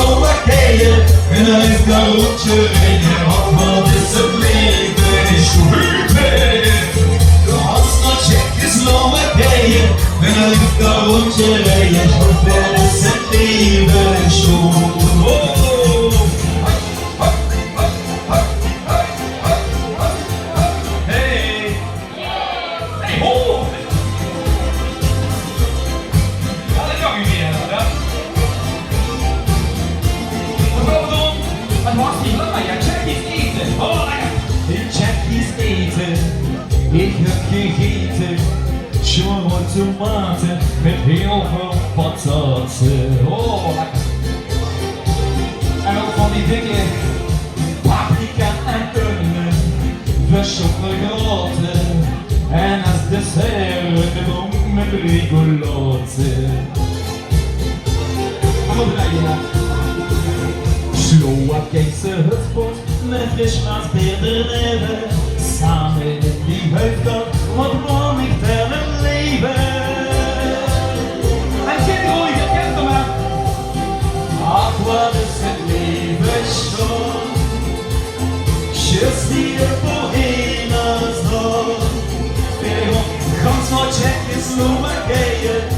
Slowakije. En dan is dat rondje in je hand, wat is het leven is zo hupig. De hand naar Tsjechoslowakije. En dan is dat rondje in je hand, wat is het leven zo. Ik heb gegeten, sjoon tomaten met heel veel pataten. Oh, lekker. En ook van die dikke paprika en ungen, chocolade. En als dessert de boom met rigolote. Wat draai je nou? Slowakijse hutspot met fris maas, peerdernellen. Samen in die huifkap, wat wou ik verder leven? En kind hoor je kent hem maar. Ach, wat is het leven schoon? Just hier voorheen als nog. Gans naar Tsjechoslowakije.